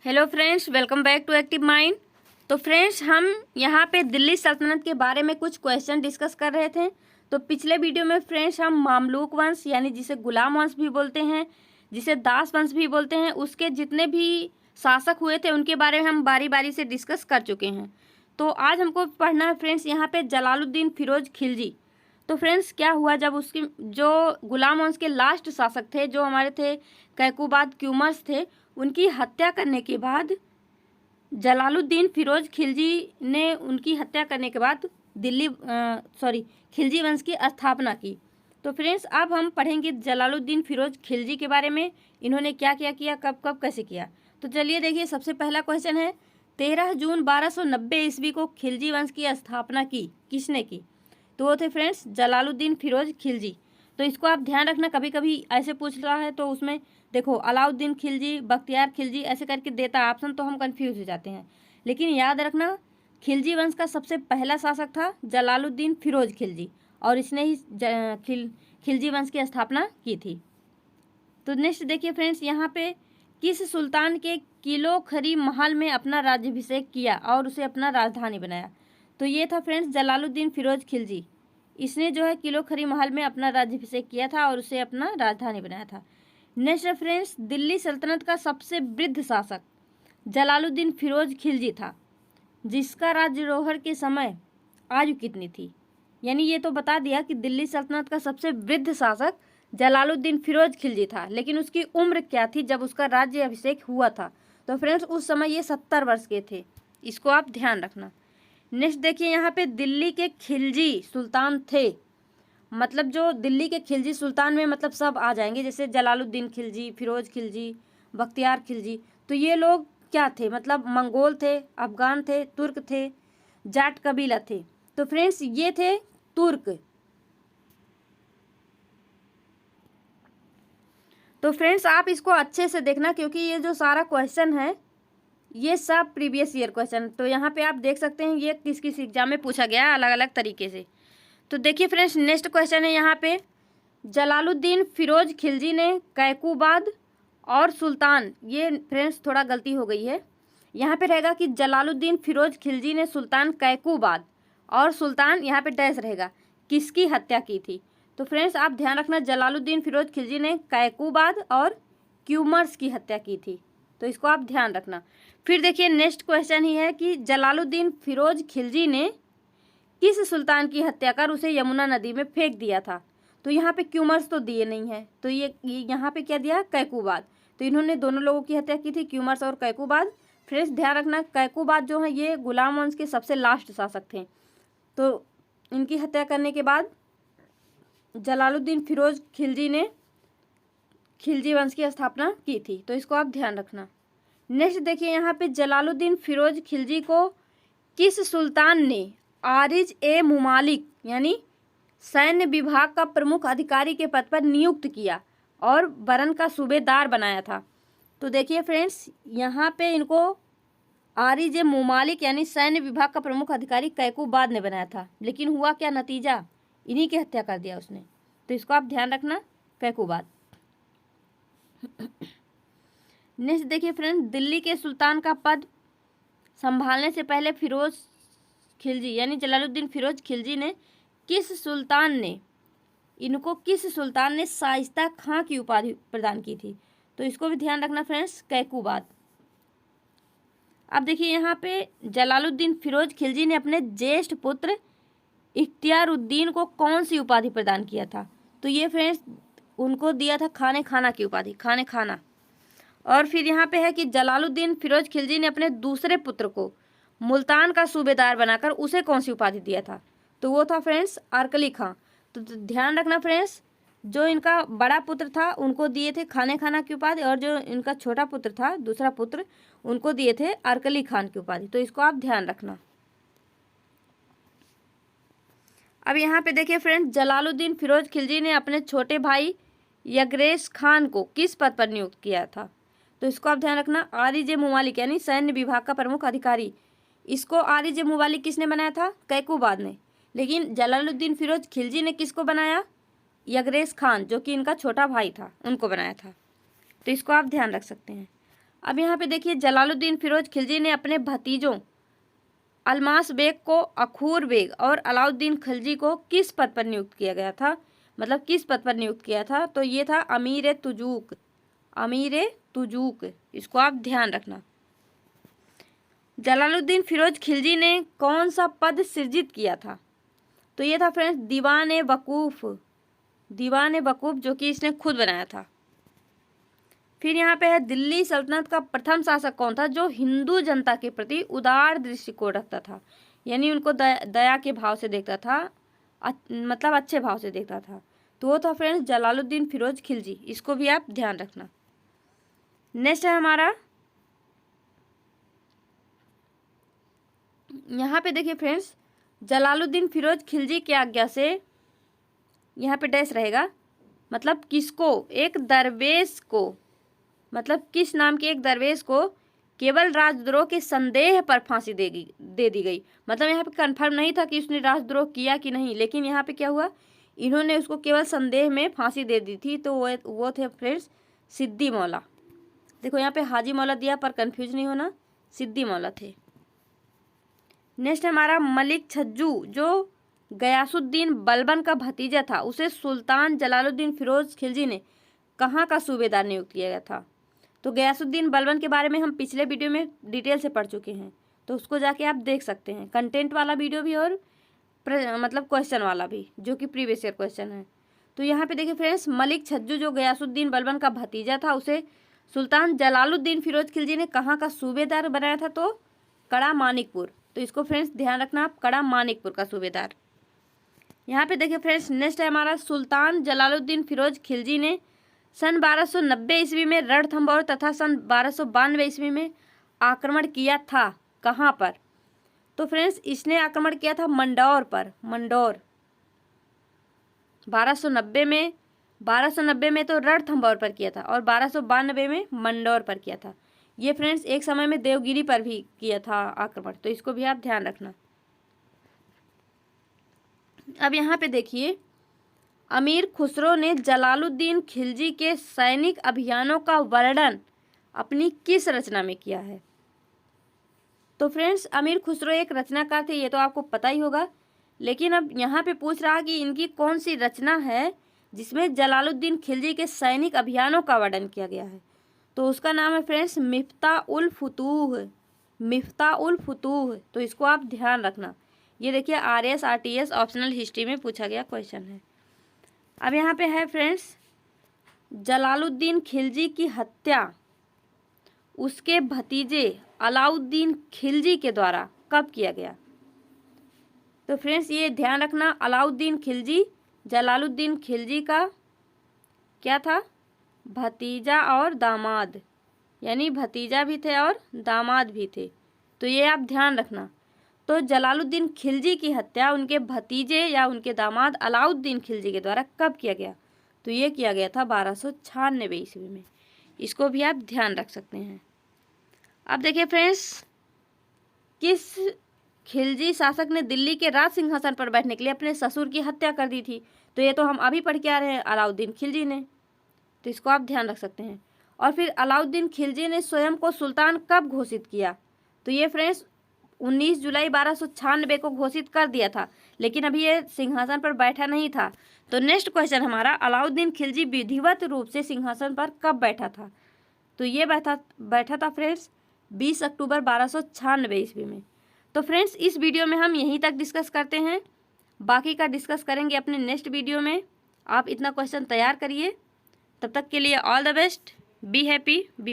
Hello friends, welcome back to active mind. तो friends, हम यहाँ पे दिल्ली सल्तनत के बारे में कुछ क्वेश्चन डिस्कस कर रहे थे। तो पिछले वीडियो में फ्रेंड्स हम मामलूक वंश यानी जिसे गुलाम वंश भी बोलते हैं, जिसे दास वंश भी बोलते हैं, उसके जितने भी शासक हुए थे उनके बारे में हम बारी बारी से डिस्कस कर चुके हैं। तो आज हमको पढ़ना है फ्रेंड्स यहाँ पे जलालुद्दीन फिरोज खिलजी। तो फ्रेंड्स, क्या हुआ जब उसके जो गुलाम वंश के लास्ट शासक थे, जो हमारे थे कैकुबाद क्यूमर्स थे, उनकी हत्या करने के बाद जलालुद्दीन फिरोज खिलजी ने उनकी हत्या करने के बाद खिलजी वंश की स्थापना की। तो फ्रेंड्स, अब हम पढ़ेंगे जलालुद्दीन फिरोज खिलजी के बारे में। इन्होंने क्या क्या किया, कब कब कैसे किया। तो चलिए देखिए, सबसे पहला क्वेश्चन है 13 जून 1290 ईस्वी को खिलजी वंश की स्थापना की किसने की। तो वो थे फ्रेंड्स जलालुद्दीन फिरोज खिलजी। तो इसको आप ध्यान रखना, कभी कभी ऐसे पूछ रहा है तो उसमें देखो अलाउद्दीन खिलजी, बख्तियार खिलजी ऐसे करके देता ऑप्शन, तो हम कंफ्यूज हो जाते हैं। लेकिन याद रखना, खिलजी वंश का सबसे पहला शासक था जलालुद्दीन फिरोज खिलजी, और इसने ही खिलजी वंश की स्थापना की थी। तो नेक्स्ट देखिए फ्रेंड्स, यहाँ पे किस सुल्तान के किलो खरी महल में अपना राज्याभिषेक किया और उसे अपना राजधानी बनाया। तो ये था फ्रेंड्स जलालुद्दीन फिरोज खिलजी। इसने जो है किलो खरी महल में अपना राज्याभिषेक किया था और उसे अपना राजधानी बनाया था। नेक्स्ट फ्रेंड्स, दिल्ली सल्तनत का सबसे वृद्ध शासक जलालुद्दीन फिरोज खिलजी था, जिसका राज्यारोहण के समय आयु कितनी थी। यानी ये तो बता दिया कि दिल्ली सल्तनत का सबसे वृद्ध शासक जलालुद्दीन फिरोज खिलजी था, लेकिन उसकी उम्र क्या थी जब उसका राज्याभिषेक हुआ था। तो फ्रेंड्स, उस समय ये 70 वर्ष के थे। इसको आप ध्यान रखना। नेक्स्ट देखिए, यहाँ पे दिल्ली के खिलजी सुल्तान थे, मतलब जो दिल्ली के खिलजी सुल्तान में मतलब सब आ जाएंगे, जैसे जलालुद्दीन खिलजी, फिरोज खिलजी, बख्तियार खिलजी। तो ये लोग क्या थे, मतलब मंगोल थे, अफगान थे, तुर्क थे, जाट कबीला थे। तो फ्रेंड्स, ये थे तुर्क। तो फ्रेंड्स, आप इसको अच्छे से देखना, क्योंकि ये जो सारा क्वेश्चन है ये सब प्रीवियस ईयर क्वेश्चन। तो यहाँ पे आप देख सकते हैं ये किस किस एग्जाम में पूछा गया है अलग अलग तरीके से। तो देखिए फ्रेंड्स, नेक्स्ट क्वेश्चन है यहाँ पे, जलालुद्दीन फिरोज खिलजी ने कैकुबाद और सुल्तान, ये फ्रेंड्स थोड़ा गलती हो गई है, यहाँ पे रहेगा कि जलालुद्दीन फिरोज खिलजी ने सुल्तान कैकुबाद और सुल्तान, यहाँ पे डैश रहेगा, किसकी हत्या की थी। तो फ्रेंड्स आप ध्यान रखना, जलालुद्दीन फिरोज खिलजी ने कैकुबाद और क्यूमर्स की हत्या की थी। तो इसको आप ध्यान रखना। फिर देखिए नेक्स्ट क्वेश्चन ही है कि जलालुद्दीन फिरोज खिलजी ने किस सुल्तान की हत्या कर उसे यमुना नदी में फेंक दिया था। तो यहाँ पे क्यूमर्स तो दिए नहीं है, तो ये यहाँ पे क्या दिया, कैकुबाद। तो इन्होंने दोनों लोगों की हत्या की थी, क्यूमर्स और कैकुबाद। फ्रेंड्स ध्यान रखना, कैकुबाद जो है ये गुलाम वंश के सबसे लास्ट शासक थे। तो इनकी हत्या करने के बाद जलालुद्दीन फिरोज खिलजी ने खिलजी वंश की स्थापना की थी। तो इसको आप ध्यान रखना। नेक्स्ट देखिए, यहाँ पे जलालुद्दीन फिरोज खिलजी को किस सुल्तान ने आरिज ए मुमालिक यानी सैन्य विभाग का प्रमुख अधिकारी के पद पर नियुक्त किया और बरन का सूबेदार बनाया था। तो देखिए फ्रेंड्स, यहाँ पे इनको आरिज ए मुमालिक यानी सैन्य विभाग का प्रमुख अधिकारी कैकुबाद ने बनाया था, लेकिन हुआ क्या नतीजा, इन्हीं की हत्या कर दिया उसने। तो इसको आप ध्यान रखना, कैकुबाद। नेक्स्ट देखिए फ्रेंड्स, दिल्ली के सुल्तान का पद संभालने से पहले फिरोज खिलजी यानी जलालुद्दीन फिरोज खिलजी ने किस सुल्तान ने शाइस्ता खां की उपाधि प्रदान की थी। तो इसको भी ध्यान रखना फ्रेंड्स, कैकुबाद। अब देखिए, यहाँ पे जलालुद्दीन फिरोज खिलजी ने अपने ज्येष्ठ पुत्र इख्तियारुद्दीन को कौन सी उपाधि प्रदान किया था। तो ये फ्रेंड्स उनको दिया था खाने खाना की उपाधि, खाने खाना। और फिर यहाँ पे है कि जलालुद्दीन फिरोज खिलजी ने अपने दूसरे पुत्र को मुल्तान का सूबेदार बनाकर उसे कौन सी उपाधि दिया था। तो वो था फ्रेंड्स अरकली खां। तो ध्यान रखना फ्रेंड्स, जो इनका बड़ा पुत्र था उनको दिए थे खाने खाना की उपाधि, और जो इनका छोटा पुत्र था, दूसरा पुत्र, उनको दिए थे अरकली खान की उपाधि। तो इसको आप ध्यान रखना। अब यहाँ पे देखिए फ्रेंड्स, जलालुद्दीन फिरोज खिलजी ने अपने छोटे भाई यगरेश खान को किस पद पर नियुक्त किया था। तो इसको आप ध्यान रखना, आरिज ए मुमालिक यानी सैन्य विभाग का प्रमुख अधिकारी। इसको आरिज ए मुमालिक किसने बनाया था, कैकुबाद ने। लेकिन जलालुद्दीन फिरोज खिलजी ने किसको बनाया, यगरेश खान, जो कि इनका छोटा भाई था, उनको बनाया था। तो इसको आप ध्यान रख सकते हैं। अब यहाँ पे देखिए जलालुद्दीन फिरोज खिलजी ने अपने भतीजों अलमास बेग को अखूर बेग और अलाउद्दीन खिलजी को किस पद पर नियुक्त किया गया था, मतलब किस पद पर नियुक्त किया था? तो ये था अमीर तुजूक, अमीर तुजूक। इसको आप ध्यान रखना। जलालुद्दीन फिरोज खिलजी ने कौन सा पद सृजित किया था? तो ये था फ्रेंड्स दीवान वकूफ, दीवान वकूफ, जो कि इसने खुद बनाया था। फिर यहाँ पे है दिल्ली सल्तनत का प्रथम शासक कौन था जो हिंदू जनता के प्रति उदार दृष्टिकोण रखता था, यानी उनको दया के भाव से देखता था, मतलब अच्छे भाव से देखता था। तो वो था फ्रेंड्स जलालुद्दीन फिरोज खिलजी। इसको भी आप ध्यान रखना। नेक्स्ट है हमारा, यहाँ पे देखिए फ्रेंड्स जलालुद्दीन फिरोज खिलजी की आज्ञा से, यहाँ पे डैश रहेगा, मतलब किसको, एक दरवेश को, मतलब किस नाम के एक दरवेश को केवल राजद्रोह के संदेह पर फांसी दे दी गई। मतलब यहाँ पे कंफर्म नहीं था कि उसने राजद्रोह किया कि नहीं, लेकिन यहाँ पे क्या हुआ, इन्होंने उसको केवल संदेह में फांसी दे दी थी। तो वो थे फ्रेंड्स सिद्दी मौला। देखो यहाँ पे हाजी मौला दिया, पर कंफ्यूज नहीं होना, सिद्दी मौला थे। नेक्स्ट हमारा मलिक छज्जू, जो गयासुद्दीन बलबन का भतीजा था, उसे सुल्तान जलालुद्दीन फिरोज खिलजी ने कहाँ का सूबेदार नियुक्त किया गया था? तो गयासुद्दीन बलबन के बारे में हम पिछले वीडियो में डिटेल से पढ़ चुके हैं, तो उसको जाके आप देख सकते हैं, कंटेंट वाला वीडियो भी और मतलब क्वेश्चन वाला भी, जो कि प्रीवियस ईयर क्वेश्चन है। तो यहाँ पे देखिए फ्रेंड्स मलिक छज्जू जो गयासुद्दीन बलबन का भतीजा था, उसे सुल्तान जलालुद्दीन फिरोज खिलजी ने कहाँ का सूबेदार बनाया था? तो कड़ा मानिकपुर। तो इसको फ्रेंड्स ध्यान रखना आप, कड़ा मानिकपुर का सूबेदार। यहाँ पे देखिए फ्रेंड्स नेक्स्ट है हमारा, सुल्तान जलालुद्दीन फिरोज खिलजी ने सन 1290 ईस्वी में रणथंभौर तथा सन 1292 ईस्वी में आक्रमण किया था। कहाँ पर? तो फ्रेंड्स इसने आक्रमण किया था मंडौर पर, मंडौर। 1290 में तो रणथंभौर पर किया था, और 1292 में मंडौर पर किया था। ये फ्रेंड्स एक समय में देवगिरी पर भी किया था आक्रमण, तो इसको भी आप ध्यान रखना। अब यहाँ पे देखिए अमीर खुसरो ने जलालुद्दीन खिलजी के सैनिक अभियानों का वर्णन अपनी किस रचना में किया है? तो फ्रेंड्स अमीर खुसरो एक रचनाकार थे, ये तो आपको पता ही होगा, लेकिन अब यहाँ पे पूछ रहा कि इनकी कौन सी रचना है जिसमें जलालुद्दीन खिलजी के सैनिक अभियानों का वर्णन किया गया है? तो उसका नाम है फ्रेंड्स मिफ्ता उल फुतूह, मिफ्ता उल फुतूह। तो इसको आप ध्यान रखना। ये देखिए RS RTS ऑप्शनल हिस्ट्री में पूछा गया क्वेश्चन है। अब यहाँ पे है फ्रेंड्स जलालुद्दीन खिलजी की हत्या उसके भतीजे अलाउद्दीन खिलजी के द्वारा कब किया गया? तो फ्रेंड्स ये ध्यान रखना, अलाउद्दीन खिलजी जलालुद्दीन खिलजी का क्या था? भतीजा और दामाद, यानी भतीजा भी थे और दामाद भी थे। तो ये आप ध्यान रखना। तो जलालुद्दीन खिलजी की हत्या उनके भतीजे या उनके दामाद अलाउद्दीन खिलजी के द्वारा कब किया गया? तो ये किया गया था 1296 ईस्वी में। इसको भी आप ध्यान रख सकते हैं। अब देखिए फ्रेंड्स किस खिलजी शासक ने दिल्ली के राज सिंहासन पर बैठने के लिए अपने ससुर की हत्या कर दी थी? तो ये तो हम अभी पढ़ के आ रहे हैं, अलाउद्दीन खिलजी ने। तो इसको आप ध्यान रख सकते हैं। और फिर अलाउद्दीन खिलजी ने स्वयं को सुल्तान कब घोषित किया? तो ये फ्रेंड्स 19 जुलाई 1296 को घोषित कर दिया था, लेकिन अभी ये सिंहासन पर बैठा नहीं था। तो नेक्स्ट क्वेश्चन हमारा, अलाउद्दीन खिलजी विधिवत रूप से सिंहासन पर कब बैठा था? तो ये बैठा था फ्रेंड्स 20 अक्टूबर 1296 ईस्वी में। तो फ्रेंड्स इस वीडियो में हम यहीं तक डिस्कस करते हैं, बाकी का डिस्कस करेंगे अपने नेक्स्ट वीडियो में। आप इतना क्वेश्चन तैयार करिए। तब तक के लिए all the best, be happy, B